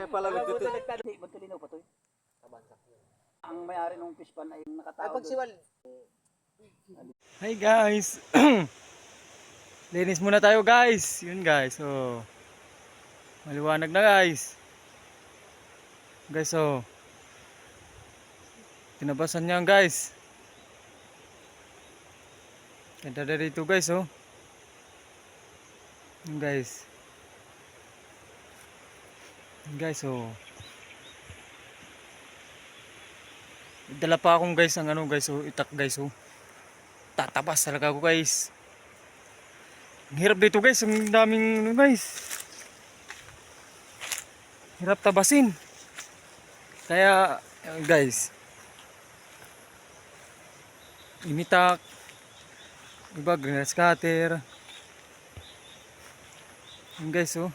pala nagtutin. Magkalinaw pa to. Ang may-ari ng fish pan ay nakatawag. Hi guys. Linis muna tayo guys. Yun guys. Oh. Maliwanag na guys. Guys oh. Tinabasan niya guys. Ganda na dito guys oh. Yun guys. Yun guys oh. Dala pa akong guys ang ano guys oh. Itak guys oh. Tatabas talaga ako guys. Ang hirap dito guys. Ang daming ano guys. Hirap tabasin. Kaya guys. Initak. Iba grass cutter. Yung guys oh.